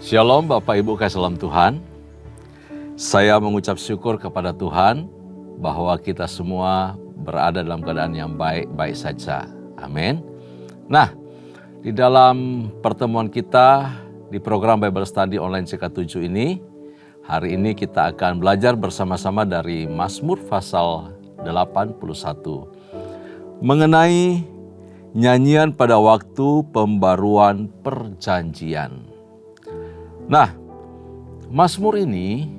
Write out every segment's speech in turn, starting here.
Shalom Bapak Ibu kasih salam Tuhan. Saya mengucap syukur kepada Tuhan bahwa kita semua berada dalam keadaan yang baik-baik saja. Amin. Nah, di dalam pertemuan kita di program Bible Study Online CK7 ini, hari ini kita akan belajar bersama-sama dari Mazmur pasal 81 mengenai nyanyian pada waktu pembaruan perjanjian. Nah, Mazmur ini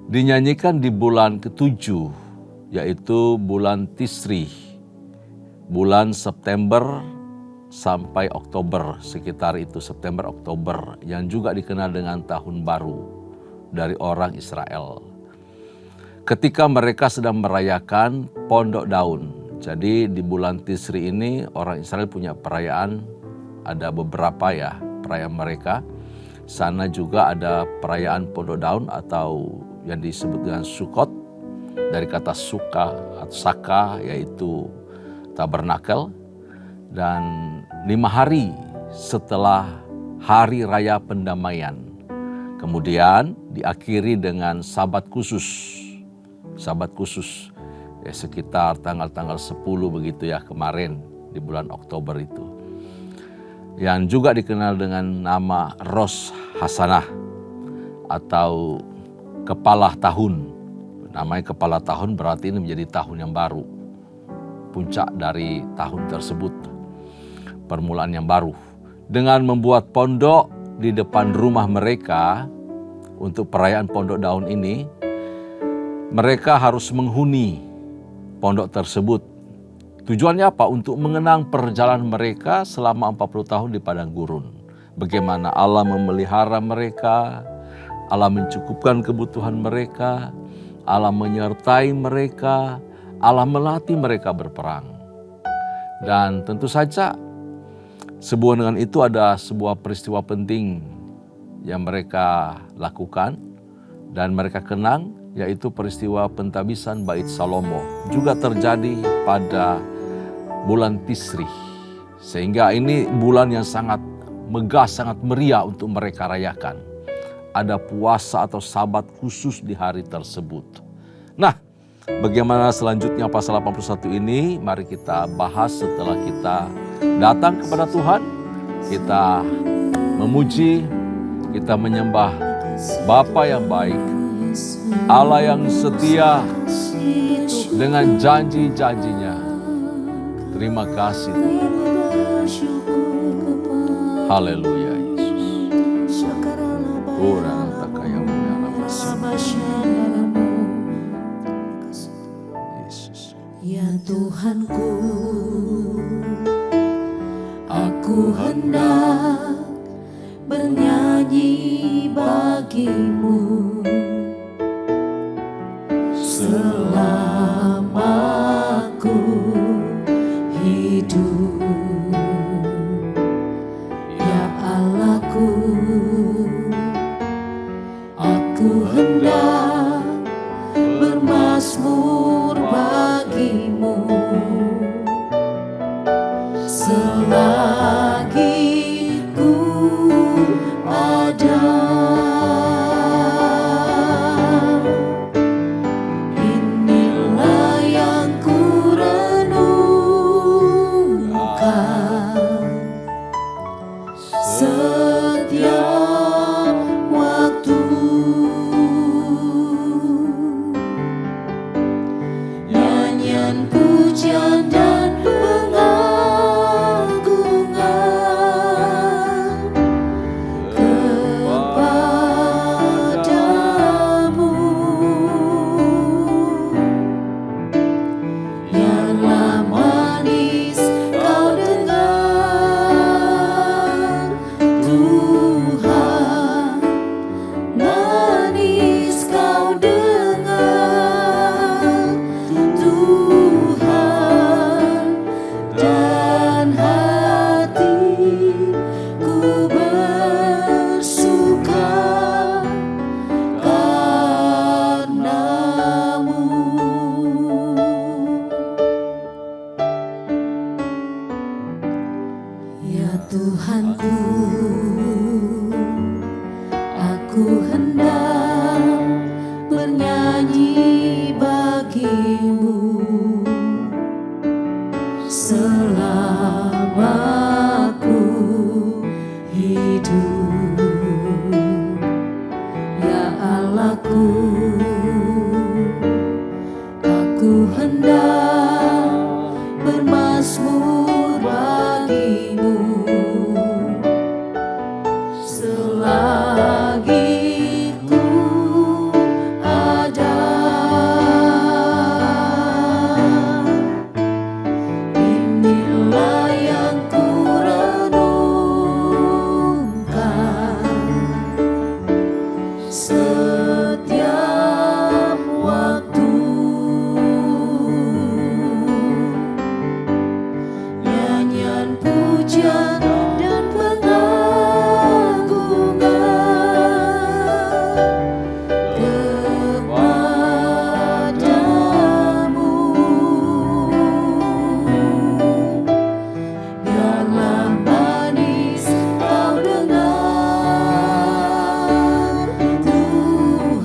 dinyanyikan di bulan ke-7, yaitu bulan Tisri, bulan September sampai Oktober, sekitar itu September-Oktober, yang juga dikenal dengan Tahun Baru dari orang Israel. Ketika mereka sedang merayakan Pondok Daun, jadi di bulan Tisri ini orang Israel punya perayaan, ada beberapa perayaan mereka. Sana juga ada perayaan Pondok Daun atau yang disebut dengan Sukkot, dari kata suka atau saka yaitu tabernakel. Dan 5 hari setelah hari raya pendamaian, kemudian diakhiri dengan sabat khusus. Sabat khusus sekitar tanggal 10 begitu kemarin di bulan Oktober itu, yang juga dikenal dengan nama Rosh Hashanah atau kepala tahun. Namanya kepala tahun berarti ini menjadi tahun yang baru, puncak dari tahun tersebut, permulaan yang baru. Dengan membuat pondok di depan rumah mereka untuk perayaan Pondok Daun ini, mereka harus menghuni pondok tersebut. Tujuannya apa? Untuk mengenang perjalanan mereka selama 40 tahun di padang gurun. Bagaimana Allah memelihara mereka, Allah mencukupkan kebutuhan mereka, Allah menyertai mereka, Allah melatih mereka berperang. Dan tentu saja sebuah dengan itu ada sebuah peristiwa penting yang mereka lakukan dan mereka kenang, yaitu peristiwa pentabisan Bait Salomo. Juga terjadi pada bulan Tisri, sehingga ini bulan yang sangat megah, sangat meriah untuk mereka rayakan. Ada puasa atau sabat khusus di hari tersebut. Nah, bagaimana selanjutnya pasal 81 ini? Mari kita bahas setelah kita datang kepada Tuhan, kita memuji, kita menyembah Bapa yang baik, Allah yang setia dengan janji-janjinya. Terima kasih Tuhan. Haleluya Yesus. Yesus. Ya Tuhanku, aku hendak bernyanyi bagimu selama aku hidup. Ya Allahku, aku hendak bermazmur bagimu selagi ku ada. Inilah yang ku renungkan setiap waktu. Nyanyian pujian dan pengagungan kepadamu. Biarlah manis kau dengar Tuhan, manis kau dengar Tuhan, dan hatiku bersuka karenamu. Ya Tuhanku, Aku hendak bernyanyi bagimu selama ku hidup, ya Allahku. Aku hendak bermazmur bagimu selagi ku ada. Inilah yang ku renungkan setiap waktu. Nyanyian pujian dan pengagungan kepadamu. Biarlah manis kau dengar, Tuhan,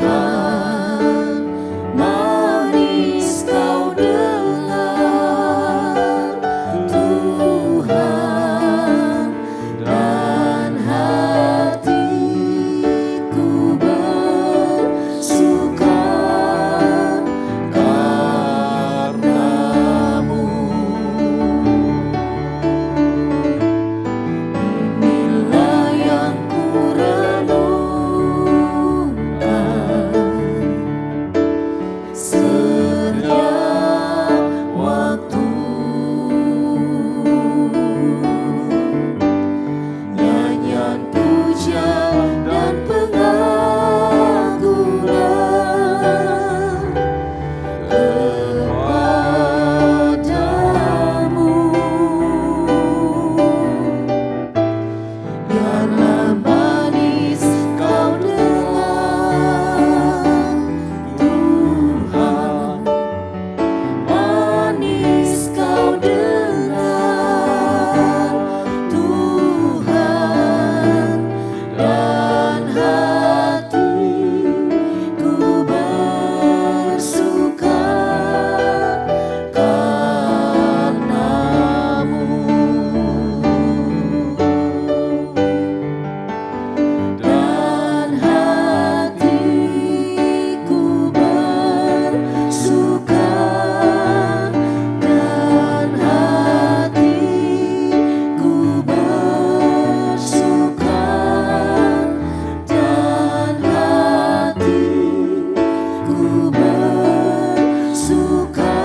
manis kau dengar, Tuhan, dan hatiku bersuka karenamu. Inilah yang ku renungkan setiap waktu. Nyanyian pujian dan pengagungan kepadamu. Biarlah manis kau dengar, Tuhan, manis kau dengar, Tuhan, dan hatiku bersuka karenamu. Dan hatiku bersuka, dan hatiku bersuka, dan hatiku bersuka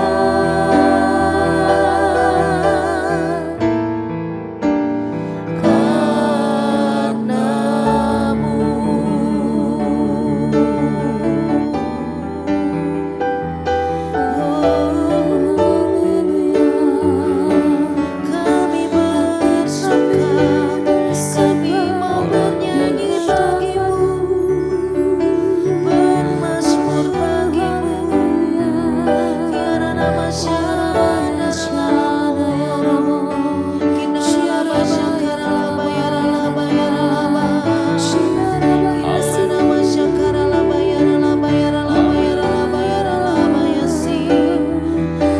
kami bersuka, kami mau bernyanyi bagimu, bermazmur bagimu. Karena nama Syahana Syahana Kinara Syakara Bayara Bayara Kirasa nama Syakara Bayara Bayara Bayara Bayara Bayasi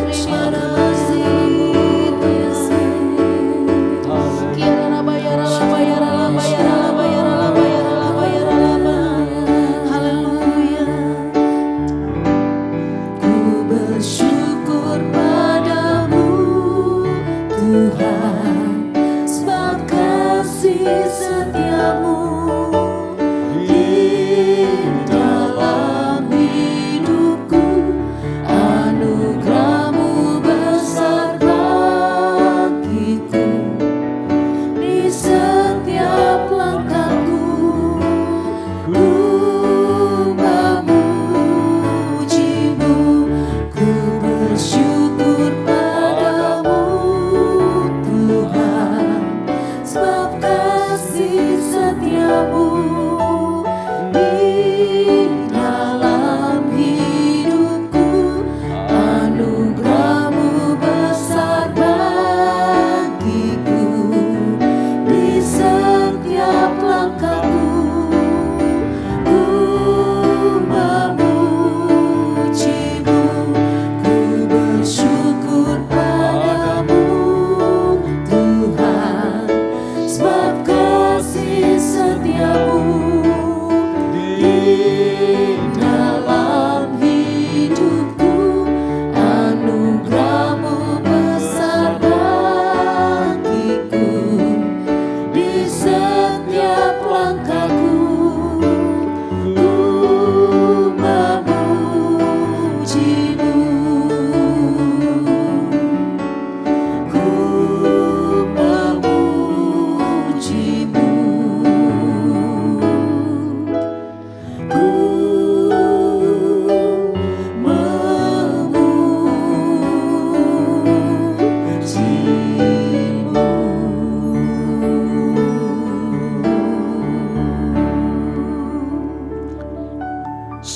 Rimana Basi Kirana Bayara Bayara Bayara Bayara Bayara Bayara. Haleluya. Ku bersyukur padamu, Tuhan, sebab kasih setiamu di dalam hidupku. Anugerahmu besar bagiku, di setiap langkahku ku memujimu. Ku bersyukur padamu, Tuhan, sebab kasih setiamu di dalam hidupku. Anugerahmu besar bagiku, di setiap langkahku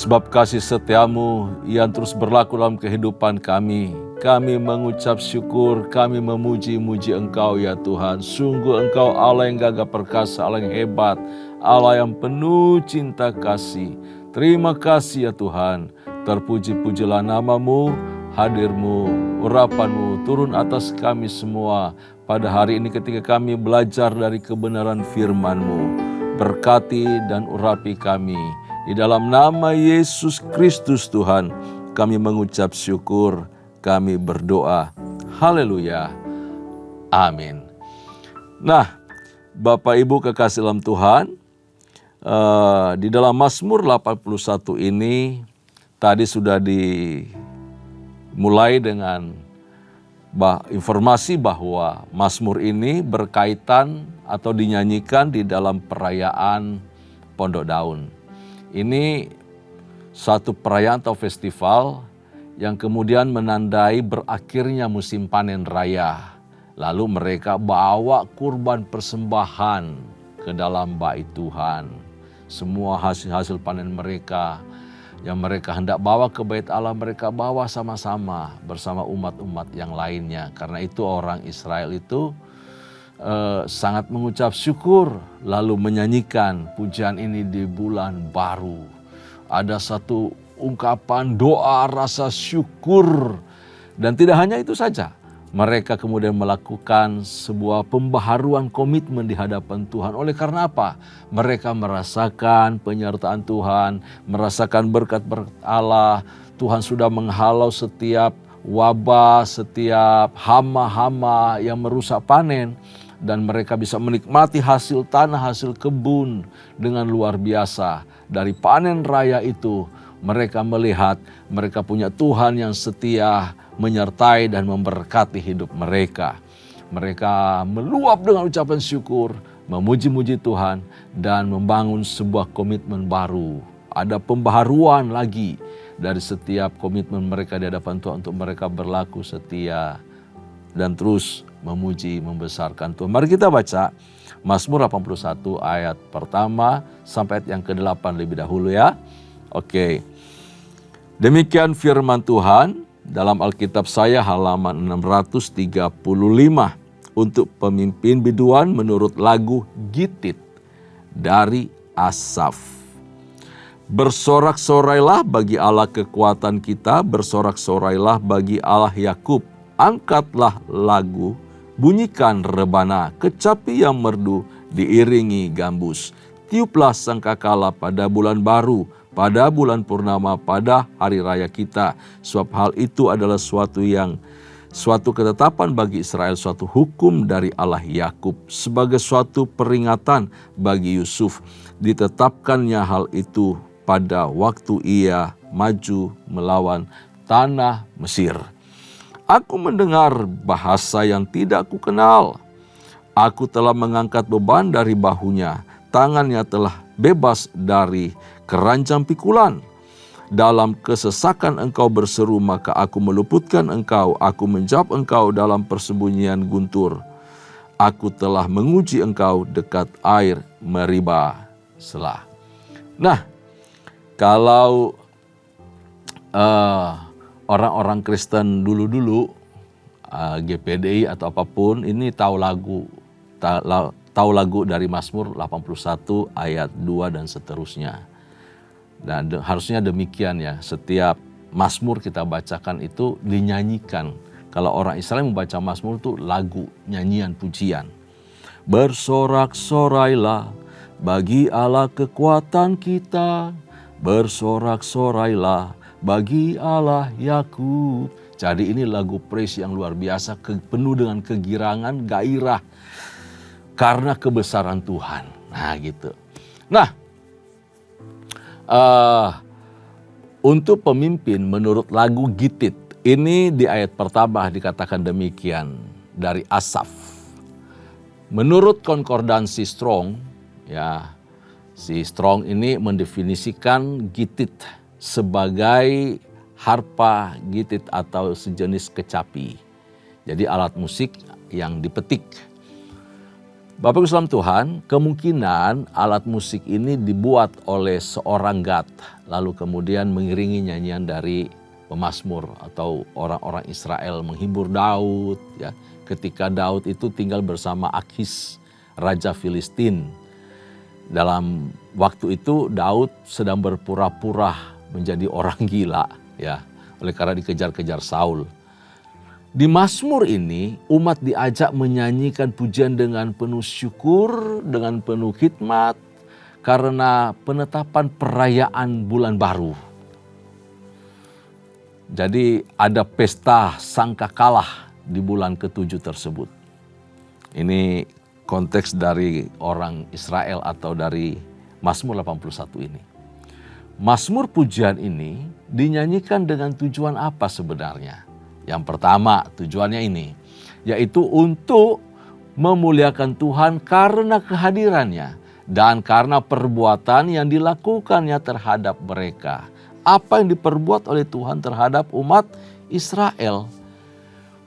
Sebab kasih setiamu yang terus berlaku dalam kehidupan kami. Kami mengucap syukur, kami memuji-muji Engkau ya Tuhan. Sungguh Engkau Allah yang gagah perkasa, Allah yang hebat, Allah yang penuh cinta kasih. Terima kasih ya Tuhan. Terpuji-pujilah namamu, hadirmu, urapanmu turun atas kami semua. Pada hari ini ketika kami belajar dari kebenaran firman-Mu. Berkati dan urapi kami. Di dalam nama Yesus Kristus Tuhan, kami mengucap syukur, kami berdoa. Haleluya. Amin. Nah, Bapak Ibu kekasih dalam Tuhan, di dalam Mazmur 81 ini, tadi sudah dimulai dengan informasi bahwa Mazmur ini berkaitan atau dinyanyikan di dalam perayaan Pondok Daun. Ini suatu perayaan atau festival yang kemudian menandai berakhirnya musim panen raya. Lalu mereka bawa kurban persembahan ke dalam bait Tuhan. Semua hasil panen mereka yang mereka hendak bawa ke bait Allah, mereka bawa sama-sama bersama umat-umat yang lainnya. Karena itu orang Israel itu sangat mengucap syukur, lalu menyanyikan pujian ini di bulan baru. Ada satu ungkapan doa rasa syukur. Dan tidak hanya itu saja, mereka kemudian melakukan sebuah pembaharuan komitmen di hadapan Tuhan. Oleh karena apa? Mereka merasakan penyertaan Tuhan, merasakan berkat-berkat Allah. Tuhan sudah menghalau setiap wabah, setiap hama-hama yang merusak panen. Dan mereka bisa menikmati hasil tanah, hasil kebun dengan luar biasa. Dari panen raya itu mereka melihat mereka punya Tuhan yang setia, menyertai dan memberkati hidup mereka. Mereka meluap dengan ucapan syukur, memuji-muji Tuhan dan membangun sebuah komitmen baru. Ada pembaharuan lagi dari setiap komitmen mereka di hadapan Tuhan untuk mereka berlaku setia dan terus memuji, membesarkan Tuhan. Mari kita baca Mazmur 81 ayat pertama sampai ayat yang ke-8 lebih dahulu ya. Oke. Demikian firman Tuhan dalam Alkitab saya halaman 635 untuk pemimpin biduan menurut lagu Gitit dari Asaf. Bersorak-sorailah bagi Allah kekuatan kita, bersorak-sorailah bagi Allah Yakub. Angkatlah lagu, bunyikan rebana, kecapi yang merdu diiringi gambus. Tiuplah sangkakala pada bulan baru, pada bulan purnama, pada hari raya kita. Sebab hal itu adalah suatu ketetapan bagi Israel, suatu hukum dari Allah Yakub. Sebagai suatu peringatan bagi Yusuf, ditetapkannya hal itu pada waktu ia maju melawan tanah Mesir. Aku mendengar bahasa yang tidak kukenal. Aku telah mengangkat beban dari bahunya. Tangannya telah bebas dari keranjang pikulan. Dalam kesesakan engkau berseru, maka aku meluputkan engkau. Aku menjawab engkau dalam persembunyian guntur. Aku telah menguji engkau dekat air Meriba. Selah. Nah, kalau orang-orang Kristen dulu-dulu, GPDI atau apapun, ini tahu lagu dari Mazmur 81 ayat 2 dan seterusnya. Dan harusnya demikian ya, setiap Mazmur kita bacakan itu dinyanyikan. Kalau orang Israel membaca Mazmur itu lagu, nyanyian, pujian. Bersorak-sorailah bagi Allah kekuatan kita, bersorak-sorailah bagi Allah Yakub. Jadi ini lagu praise yang luar biasa, penuh dengan kegirangan, gairah karena kebesaran Tuhan. Nah gitu. Nah, untuk pemimpin menurut lagu Gitit, ini di ayat pertama dikatakan demikian dari Asaf. Menurut konkordansi Strong, ya, si Strong ini mendefinisikan Gitit sebagai harpa gitit atau sejenis kecapi. Jadi alat musik yang dipetik. Bapak Ibu salam Tuhan, kemungkinan alat musik ini dibuat oleh seorang Gad, lalu kemudian mengiringi nyanyian dari pemazmur atau orang-orang Israel menghibur Daud, ya. Ketika Daud itu tinggal bersama Akhis, raja Filistin. Dalam waktu itu Daud sedang berpura-pura menjadi orang gila, ya, oleh karena dikejar-kejar Saul. Di Mazmur ini umat diajak menyanyikan pujian dengan penuh syukur, dengan penuh khidmat karena penetapan perayaan bulan baru. Jadi ada pesta sangkakalah di bulan ke-7 tersebut. Ini konteks dari orang Israel atau dari Mazmur 81 ini. Mazmur pujian ini dinyanyikan dengan tujuan apa sebenarnya? Yang pertama tujuannya ini, yaitu untuk memuliakan Tuhan karena kehadirannya dan karena perbuatan yang dilakukannya terhadap mereka. Apa yang diperbuat oleh Tuhan terhadap umat Israel.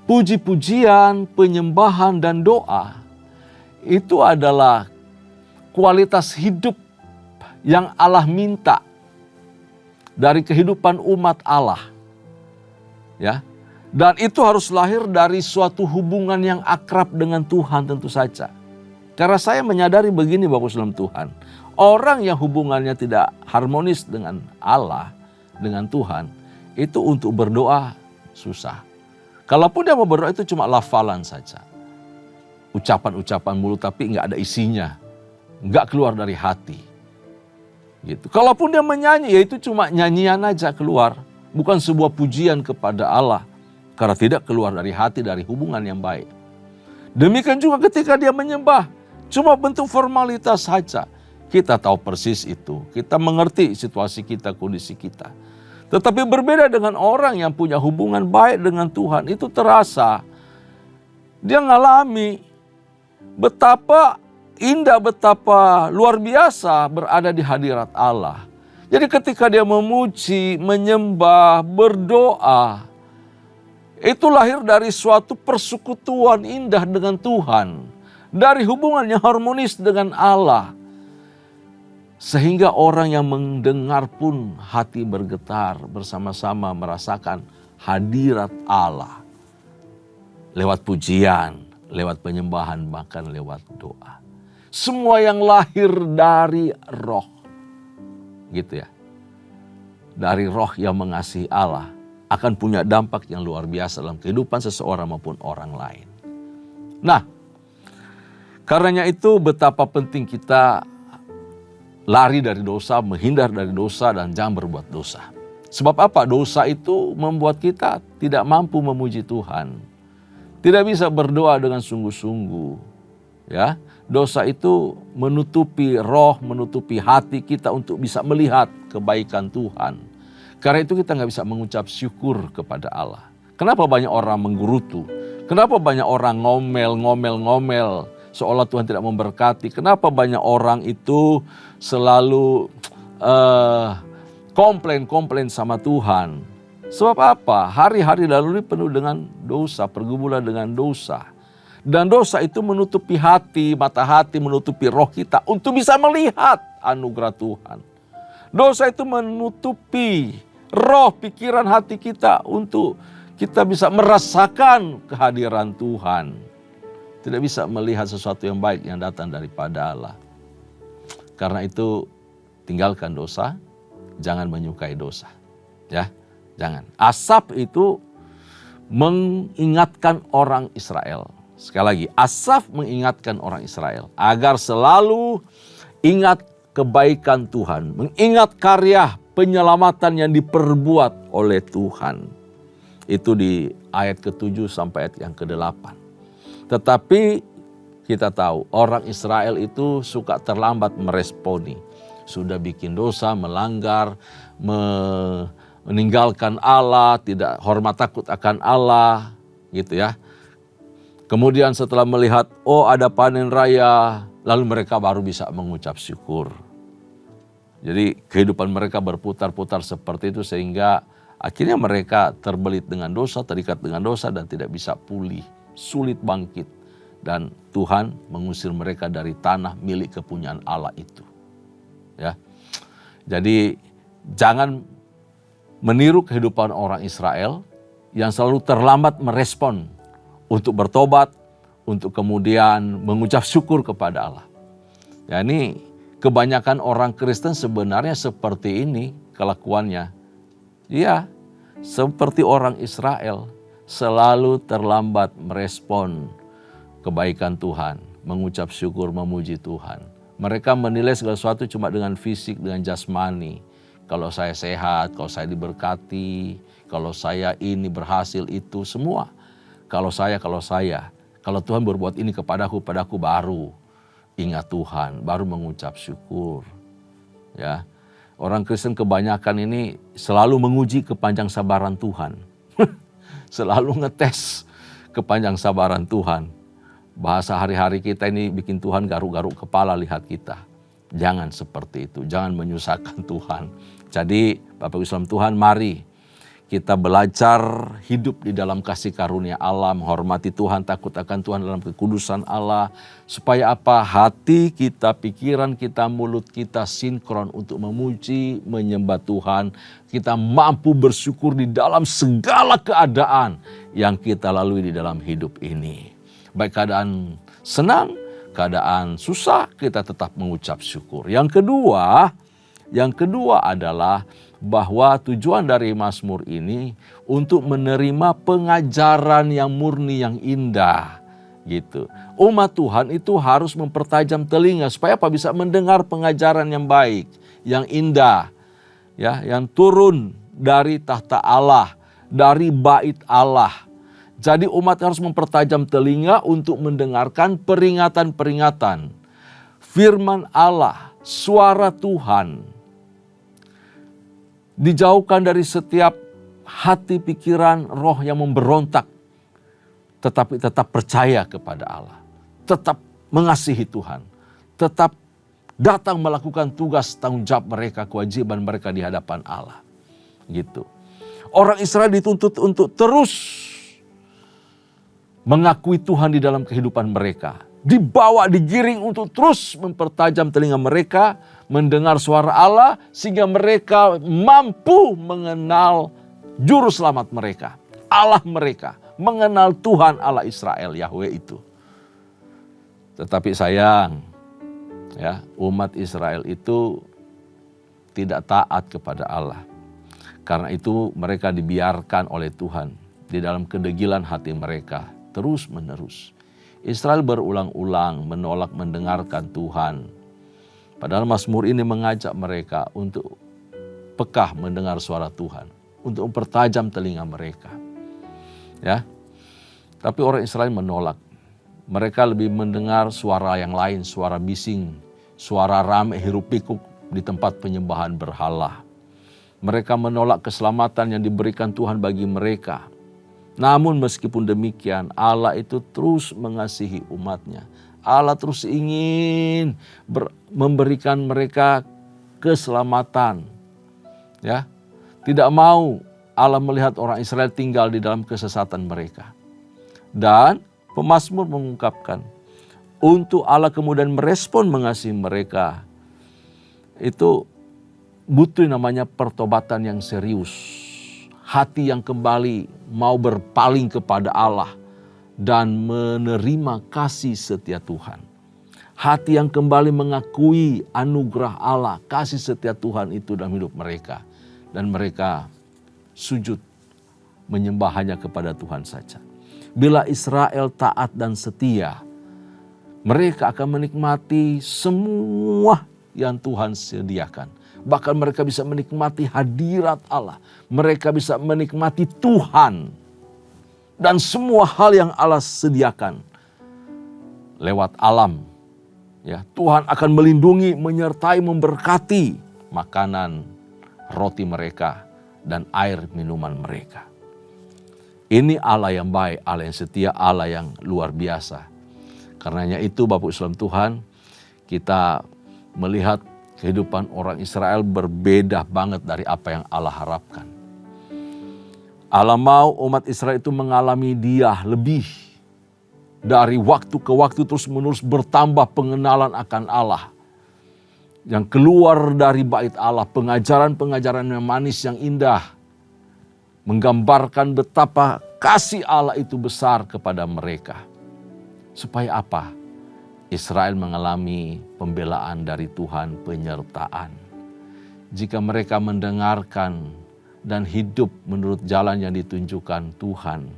Puji-pujian, penyembahan dan doa itu adalah kualitas hidup yang Allah minta dari kehidupan umat Allah. Ya. Dan itu harus lahir dari suatu hubungan yang akrab dengan Tuhan tentu saja. Karena saya menyadari begini Bapak Saudara Tuhan. Orang yang hubungannya tidak harmonis dengan Allah, dengan Tuhan, itu untuk berdoa susah. Kalaupun dia mau berdoa itu cuma lafalan saja. Ucapan-ucapan mulut tapi nggak ada isinya. Nggak keluar dari hati. Gitu. Kalaupun dia menyanyi ya itu cuma nyanyian aja keluar. Bukan sebuah pujian kepada Allah. Karena tidak keluar dari hati, dari hubungan yang baik. Demikian juga ketika dia menyembah. Cuma bentuk formalitas saja. Kita tahu persis itu. Kita mengerti situasi kita, kondisi kita. Tetapi berbeda dengan orang yang punya hubungan baik dengan Tuhan. Itu terasa. Dia ngalami betapa indah, betapa luar biasa berada di hadirat Allah. Jadi ketika dia memuji, menyembah, berdoa, itu lahir dari suatu persekutuan indah dengan Tuhan. Dari hubungan yang harmonis dengan Allah. Sehingga orang yang mendengar pun hati bergetar bersama-sama merasakan hadirat Allah. Lewat pujian, lewat penyembahan, bahkan lewat doa. Semua yang lahir dari roh. Gitu ya. Dari roh yang mengasihi Allah. Akan punya dampak yang luar biasa dalam kehidupan seseorang maupun orang lain. Nah, karenanya itu betapa penting kita lari dari dosa, menghindar dari dosa dan jangan berbuat dosa. Sebab apa? Dosa itu membuat kita tidak mampu memuji Tuhan. Tidak bisa berdoa dengan sungguh-sungguh. Ya, dosa itu menutupi roh, menutupi hati kita untuk bisa melihat kebaikan Tuhan. Karena itu kita nggak bisa mengucap syukur kepada Allah. Kenapa banyak orang menggerutu? Kenapa banyak orang ngomel seolah Tuhan tidak memberkati? Kenapa banyak orang itu selalu komplain sama Tuhan? Sebab apa? Hari-hari lalu ini penuh dengan dosa, pergumulan dengan dosa. Dan dosa itu menutupi hati, mata hati, menutupi roh kita untuk bisa melihat anugerah Tuhan. Dosa itu menutupi roh, pikiran, hati kita untuk kita bisa merasakan kehadiran Tuhan. Tidak bisa melihat sesuatu yang baik yang datang daripada Allah. Karena itu tinggalkan dosa, jangan menyukai dosa. Ya, jangan. Asaf itu mengingatkan orang Israel. Sekali lagi, Asaf mengingatkan orang Israel agar selalu ingat kebaikan Tuhan, mengingat karya penyelamatan yang diperbuat oleh Tuhan. Itu di ayat ke-7 sampai ayat yang ke-8. Tetapi kita tahu orang Israel itu suka terlambat meresponi. Sudah bikin dosa, melanggar, meninggalkan Allah, tidak hormat takut akan Allah, gitu ya. Kemudian setelah melihat, oh ada panen raya, lalu mereka baru bisa mengucap syukur. Jadi kehidupan mereka berputar-putar seperti itu sehingga akhirnya mereka terbelit dengan dosa, terikat dengan dosa dan tidak bisa pulih, sulit bangkit dan Tuhan mengusir mereka dari tanah milik kepunyaan Allah itu. Ya. Jadi jangan meniru kehidupan orang Israel yang selalu terlambat merespon untuk bertobat, untuk kemudian mengucap syukur kepada Allah. Ya, ini kebanyakan orang Kristen sebenarnya seperti ini kelakuannya. Ya, seperti orang Israel selalu terlambat merespon kebaikan Tuhan, mengucap syukur, memuji Tuhan. Mereka menilai segala sesuatu cuma dengan fisik, dengan jasmani. Kalau saya sehat, kalau saya diberkati, kalau saya ini berhasil itu semua. Kalau Tuhan berbuat ini kepadaku baru ingat Tuhan, baru mengucap syukur. Ya. Orang Kristen kebanyakan ini selalu menguji kepanjang sabaran Tuhan. Selalu ngetes kepanjang sabaran Tuhan. Bahasa hari-hari kita ini bikin Tuhan garuk-garuk kepala lihat kita. Jangan seperti itu, jangan menyusahkan Tuhan. Jadi Bapak Ibu Saudara Tuhan, mari kita belajar hidup di dalam kasih karunia Allah, menghormati Tuhan, takut akan Tuhan dalam kekudusan Allah. Supaya apa? Hati kita, pikiran kita, mulut kita sinkron untuk memuji, menyembah Tuhan. Kita mampu bersyukur di dalam segala keadaan yang kita lalui di dalam hidup ini. Baik keadaan senang, keadaan susah, kita tetap mengucap syukur. Yang kedua adalah bahwa tujuan dari Mazmur ini untuk menerima pengajaran yang murni, yang indah, gitu. Umat Tuhan itu harus mempertajam telinga supaya apa? Bisa mendengar pengajaran yang baik, yang indah, ya, yang turun dari tahta Allah, dari bait Allah. Jadi umat harus mempertajam telinga untuk mendengarkan peringatan-peringatan, firman Allah, suara Tuhan. Dijauhkan dari setiap hati, pikiran, roh yang memberontak. Tetapi tetap percaya kepada Allah. Tetap mengasihi Tuhan. Tetap datang melakukan tugas tanggung jawab mereka, kewajiban mereka di hadapan Allah. Gitu. Orang Israel dituntut untuk terus mengakui Tuhan di dalam kehidupan mereka. Dibawa, digiring untuk terus mempertajam telinga mereka, mendengar suara Allah, sehingga mereka mampu mengenal juru selamat mereka, Allah mereka, mengenal Tuhan Allah Israel, Yahweh itu. Tetapi sayang, ya, umat Israel itu tidak taat kepada Allah. Karena itu mereka dibiarkan oleh Tuhan di dalam kedegilan hati mereka terus menerus. Israel berulang-ulang menolak mendengarkan Tuhan. Padahal Mazmur ini mengajak mereka untuk peka mendengar suara Tuhan, untuk mempertajam telinga mereka. Ya. Tapi orang Israel menolak. Mereka lebih mendengar suara yang lain, suara bising, suara rame hiruk pikuk di tempat penyembahan berhala. Mereka menolak keselamatan yang diberikan Tuhan bagi mereka. Namun meskipun demikian, Allah itu terus mengasihi umatnya. Allah terus ingin memberikan mereka keselamatan. Ya, tidak mau Allah melihat orang Israel tinggal di dalam kesesatan mereka. Dan pemazmur mengungkapkan, untuk Allah kemudian merespon mengasihi mereka, itu butuh namanya pertobatan yang serius. Hati yang kembali mau berpaling kepada Allah dan menerima kasih setia Tuhan. Hati yang kembali mengakui anugerah Allah, kasih setia Tuhan itu dalam hidup mereka. Dan mereka sujud menyembah hanya kepada Tuhan saja. Bila Israel taat dan setia, mereka akan menikmati semua yang Tuhan sediakan. Bahkan mereka bisa menikmati hadirat Allah. Mereka bisa menikmati Tuhan. Dan semua hal yang Allah sediakan lewat alam. Ya, Tuhan akan melindungi, menyertai, memberkati makanan, roti mereka, dan air minuman mereka. Ini Allah yang baik, Allah yang setia, Allah yang luar biasa. Karenanya itu Bapak Ibu Tuhan, kita melihat kehidupan orang Israel berbeda banget dari apa yang Allah harapkan. Allah mau umat Israel itu mengalami Dia lebih. Dari waktu ke waktu terus-menerus bertambah pengenalan akan Allah. Yang keluar dari bait Allah, pengajaran-pengajaran yang manis yang indah. Menggambarkan betapa kasih Allah itu besar kepada mereka. Supaya apa? Israel mengalami pembelaan dari Tuhan, penyertaan. Jika mereka mendengarkan dan hidup menurut jalan yang ditunjukkan Tuhan,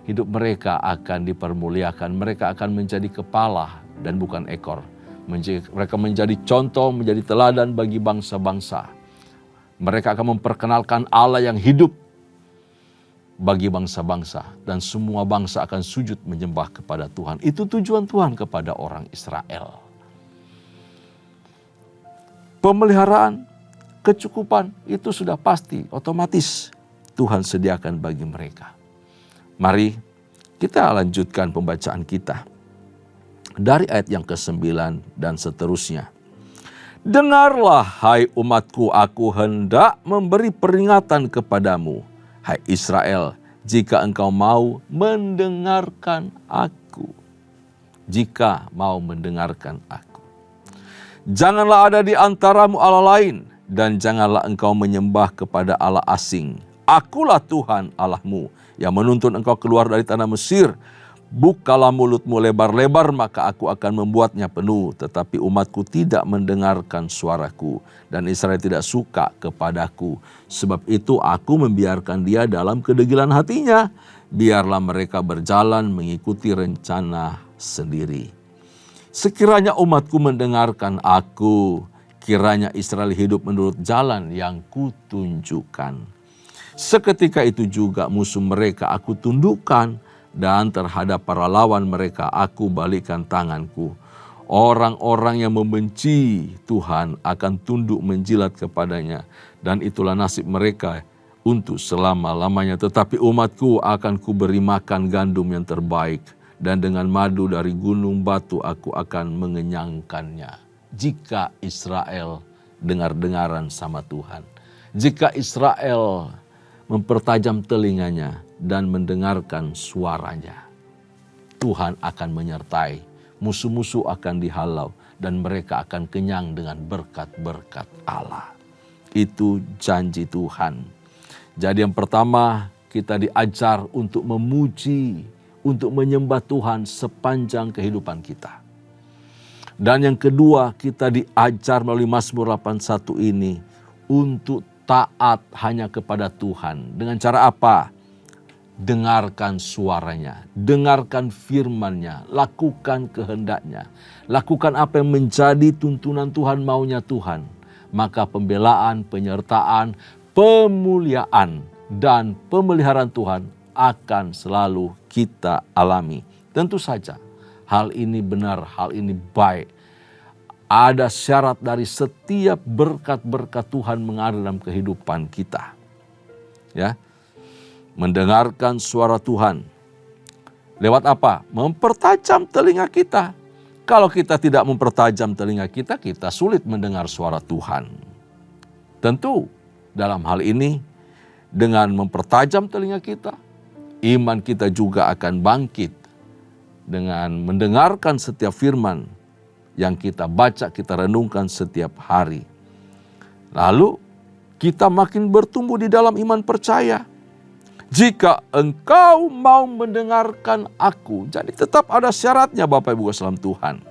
hidup mereka akan dipermuliakan. Mereka akan menjadi kepala dan bukan ekor. Mereka menjadi contoh, menjadi teladan bagi bangsa-bangsa. Mereka akan memperkenalkan Allah yang hidup bagi bangsa-bangsa. Dan semua bangsa akan sujud menyembah kepada Tuhan. Itu tujuan Tuhan kepada orang Israel. Pemeliharaan, kecukupan itu sudah pasti, otomatis Tuhan sediakan bagi mereka. Mari kita lanjutkan pembacaan kita. Dari ayat yang ke-9 dan seterusnya. Dengarlah hai umatku, aku hendak memberi peringatan kepadamu. Hai Israel, jika engkau mau mendengarkan aku. Jika mau mendengarkan aku. Janganlah ada di antaramu Allah lain, dan janganlah engkau menyembah kepada Allah asing. Akulah Tuhan Allahmu yang menuntun engkau keluar dari tanah Mesir. Bukalah mulutmu lebar-lebar, maka aku akan membuatnya penuh. Tetapi umatku tidak mendengarkan suaraku, dan Israel tidak suka kepadaku. Sebab itu aku membiarkan dia dalam kedegilan hatinya. Biarlah mereka berjalan mengikuti rencana sendiri. Sekiranya umatku mendengarkan aku, kiranya Israel hidup menurut jalan yang kutunjukkan. Seketika itu juga musuh mereka aku tundukkan, dan terhadap para lawan mereka aku balikkan tanganku. Orang-orang yang membenci Tuhan akan tunduk menjilat kepadanya, dan itulah nasib mereka untuk selama-lamanya. Tetapi umatku akan kuberi makan gandum yang terbaik, dan dengan madu dari gunung batu aku akan mengenyangkannya. Jika Israel dengar-dengaran sama Tuhan, jika Israel mempertajam telinganya dan mendengarkan suaranya, Tuhan akan menyertai, musuh-musuh akan dihalau, dan mereka akan kenyang dengan berkat-berkat Allah. Itu janji Tuhan. Jadi yang pertama, kita diajar untuk memuji, untuk menyembah Tuhan sepanjang kehidupan kita. Dan yang kedua, kita diajar melalui Mazmur 81 ini untuk taat hanya kepada Tuhan. Dengan cara apa? Dengarkan suaranya, dengarkan firman-Nya, lakukan kehendaknya. Lakukan apa yang menjadi tuntunan Tuhan, maunya Tuhan. Maka pembelaan, penyertaan, pemuliaan, dan pemeliharaan Tuhan akan selalu kita alami. Tentu saja hal ini benar, hal ini baik. Ada syarat dari setiap berkat-berkat Tuhan mengalir dalam kehidupan kita. Ya, mendengarkan suara Tuhan. Lewat apa? Mempertajam telinga kita. Kalau kita tidak mempertajam telinga kita, kita sulit mendengar suara Tuhan. Tentu dalam hal ini, dengan mempertajam telinga kita, iman kita juga akan bangkit. Dengan mendengarkan setiap firman yang kita baca, kita renungkan setiap hari. Lalu kita makin bertumbuh di dalam iman percaya. Jika engkau mau mendengarkan aku, jadi tetap ada syaratnya Bapak Ibu dalam Tuhan.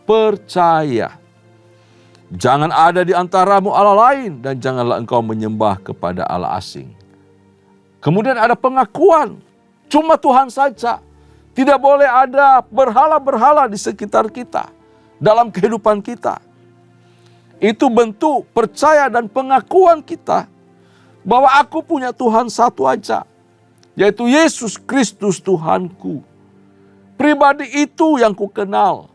Percaya. Jangan ada di antaramu Allah lain, dan janganlah engkau menyembah kepada Allah asing. Kemudian ada pengakuan, cuma Tuhan saja. Tidak boleh ada berhala-berhala di sekitar kita, dalam kehidupan kita. Itu bentuk percaya dan pengakuan kita bahwa aku punya Tuhan satu aja, yaitu Yesus Kristus Tuhanku. Pribadi itu yang ku kenal.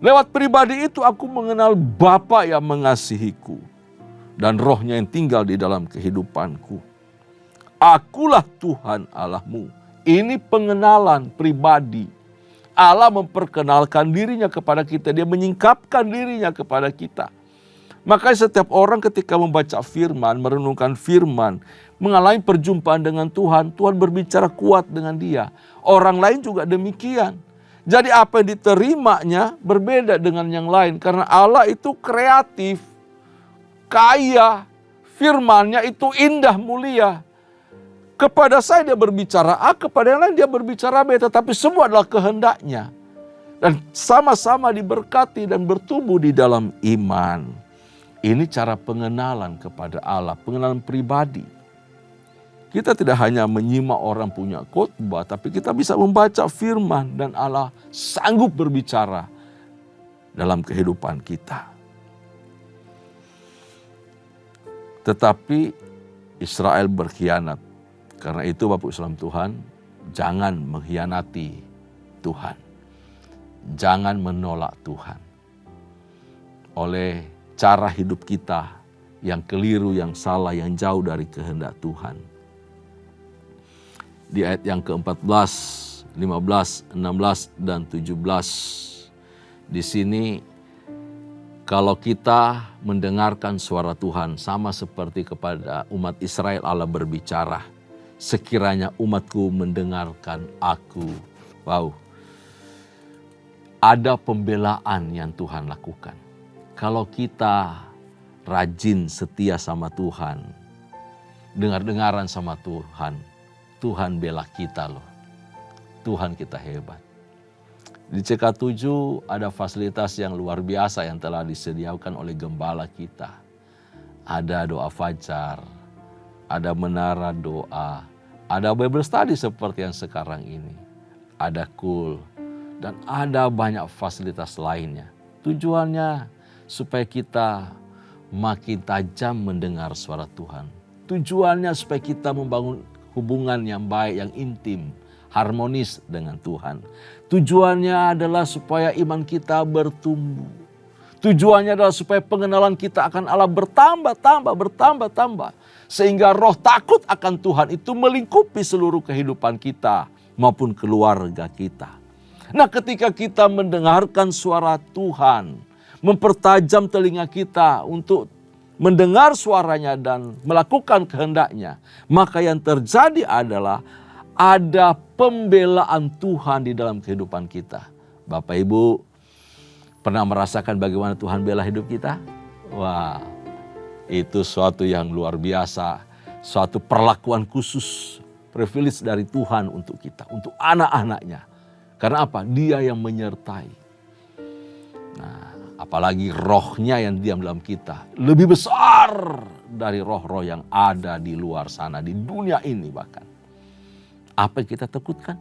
Lewat pribadi itu aku mengenal Bapa yang mengasihiku dan Roh-Nya yang tinggal di dalam kehidupanku. Akulah Tuhan Allahmu. Ini pengenalan pribadi. Allah memperkenalkan dirinya kepada kita. Dia menyingkapkan dirinya kepada kita. Makanya setiap orang ketika membaca firman, merenungkan firman, mengalami perjumpaan dengan Tuhan, Tuhan berbicara kuat dengan dia. Orang lain juga demikian. Jadi apa yang diterimanya berbeda dengan yang lain. Karena Allah itu kreatif, kaya, firman-Nya itu indah, mulia. Kepada saya dia berbicara A, kepada yang lain dia berbicara B. Tetapi semua adalah kehendak-Nya. Dan sama-sama diberkati dan bertumbuh di dalam iman. Ini cara pengenalan kepada Allah, pengenalan pribadi. Kita tidak hanya menyimak orang punya khotbah, tapi kita bisa membaca firman dan Allah sanggup berbicara dalam kehidupan kita. Tetapi Israel berkhianat. Karena itu Bapak Islam Tuhan, jangan mengkhianati Tuhan. Jangan menolak Tuhan. Oleh cara hidup kita yang keliru, yang salah, yang jauh dari kehendak Tuhan. Di ayat yang ke-14, 15, 16, dan 17. Di sini kalau kita mendengarkan suara Tuhan sama seperti kepada umat Israel Allah berbicara. Sekiranya umatku mendengarkan aku. Wow. Ada pembelaan yang Tuhan lakukan. Kalau kita rajin setia sama Tuhan, dengar-dengaran sama Tuhan, Tuhan bela kita loh. Tuhan kita hebat. Di CK7 ada fasilitas yang luar biasa yang telah disediakan oleh gembala kita. Ada doa fajar, ada menara doa, ada Bible study seperti yang sekarang ini. Ada cool, dan ada banyak fasilitas lainnya. Tujuannya supaya kita makin tajam mendengar suara Tuhan. Tujuannya supaya kita membangun hubungan yang baik, yang intim, harmonis dengan Tuhan. Tujuannya adalah supaya iman kita bertumbuh. Tujuannya adalah supaya pengenalan kita akan Allah bertambah. Sehingga roh takut akan Tuhan itu melingkupi seluruh kehidupan kita maupun keluarga kita. Nah, ketika kita mendengarkan suara Tuhan, mempertajam telinga kita untuk mendengar suaranya dan melakukan kehendak-Nya, maka yang terjadi adalah ada pembelaan Tuhan di dalam kehidupan kita. Bapak Ibu pernah merasakan bagaimana Tuhan bela hidup kita? Wah, itu suatu yang luar biasa, suatu perlakuan khusus, privilege dari Tuhan untuk kita, untuk anak-anak-Nya. Karena apa? Dia yang menyertai. Nah, apalagi rohnya yang diam dalam kita lebih besar dari roh-roh yang ada di luar sana, di dunia ini bahkan. Apa yang kita takutkan?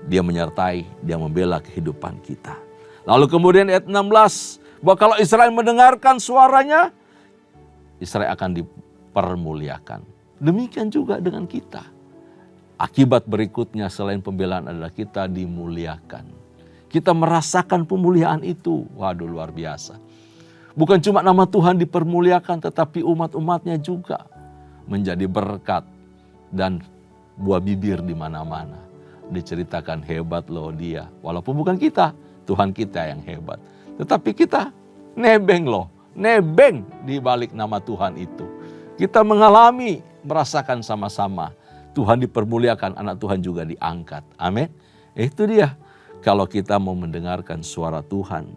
Dia menyertai, dia membela kehidupan kita. Lalu kemudian ayat 16, bahwa kalau Israel mendengarkan suaranya, Israel akan dipermuliakan. Demikian juga dengan kita. Akibat berikutnya selain pembelaan adalah kita dimuliakan. Kita merasakan pemuliaan itu. Waduh, luar biasa. Bukan cuma nama Tuhan dipermuliakan, tetapi umat-umatnya juga menjadi berkat dan buah bibir di mana-mana. Diceritakan hebat loh dia. Walaupun bukan kita, Tuhan kita yang hebat. Tetapi kita nebeng loh. Nebeng di balik nama Tuhan itu. Kita mengalami, merasakan sama-sama. Tuhan dipermuliakan, anak Tuhan juga diangkat. Amin. Itu dia. Kalau kita mau mendengarkan suara Tuhan.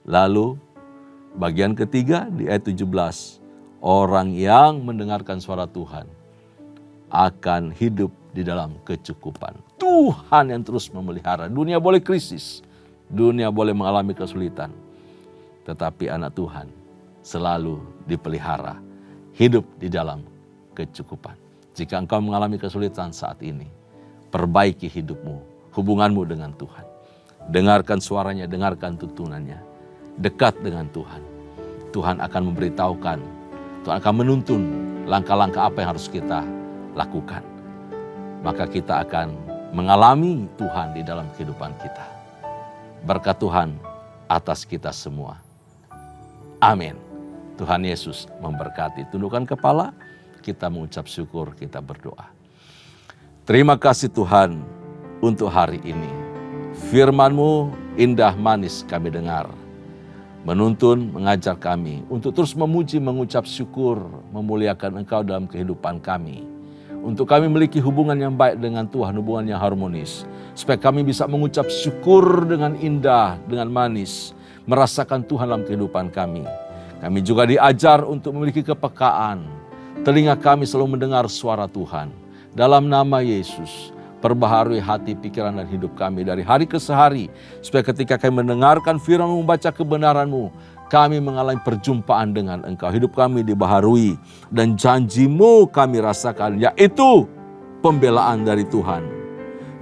Lalu bagian ketiga di ayat 17. Orang yang mendengarkan suara Tuhan akan hidup di dalam kecukupan. Tuhan yang terus memelihara. Dunia boleh krisis. Dunia boleh mengalami kesulitan. Tetapi anak Tuhan selalu dipelihara. Hidup di dalam kecukupan. Jika engkau mengalami kesulitan saat ini, perbaiki hidupmu, hubunganmu dengan Tuhan. Dengarkan suaranya, dengarkan tuntunannya. Dekat dengan Tuhan. Tuhan akan memberitahukan, Tuhan akan menuntun langkah-langkah apa yang harus kita lakukan. Maka kita akan mengalami Tuhan di dalam kehidupan kita. Berkat Tuhan atas kita semua. Amin. Tuhan Yesus memberkati. Tundukkan kepala. Kita mengucap syukur, kita berdoa. Terima kasih Tuhan untuk hari ini. Firman-Mu indah manis kami dengar. Menuntun, mengajar kami untuk terus memuji, mengucap syukur, memuliakan Engkau dalam kehidupan kami. untuk kami memiliki hubungan yang baik dengan Tuhan, hubungan yang harmonis. Supaya kami bisa mengucap syukur dengan indah, dengan manis, merasakan Tuhan dalam kehidupan kami. Kami juga diajar untuk memiliki kepekaan. Telinga kami selalu mendengar suara Tuhan. Dalam nama Yesus, perbaharui hati, pikiran, dan hidup kami dari hari ke hari. Supaya ketika kami mendengarkan firman-Mu, membaca kebenaran-Mu, kami mengalami perjumpaan dengan Engkau. Hidup kami dibaharui dan janji-Mu kami rasakan, yaitu pembelaan dari Tuhan.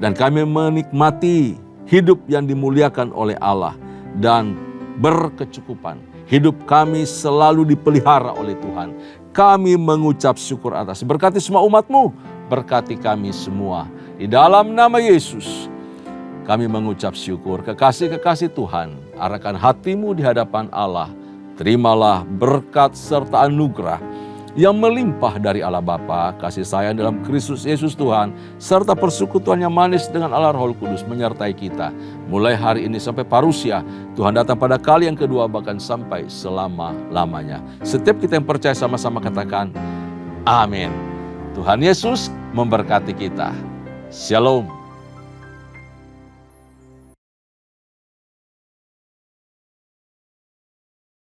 Dan kami menikmati hidup yang dimuliakan oleh Allah dan berkecukupan. Hidup kami selalu dipelihara oleh Tuhan. Kami mengucap syukur atas. Berkati semua umat-Mu, berkati kami semua. Di dalam nama Yesus, kami mengucap syukur. Kekasih-kekasih Tuhan, arahkan hatimu di hadapan Allah. Terimalah berkat serta anugerah yang melimpah dari Allah Bapa, kasih sayang dalam Kristus Yesus Tuhan, serta persekutuan yang manis dengan Allah Roh Kudus menyertai kita. Mulai hari ini sampai parusia, Tuhan datang pada kali yang kedua, bahkan sampai selama-lamanya. Setiap kita yang percaya sama-sama katakan, amin. Tuhan Yesus memberkati kita. Shalom.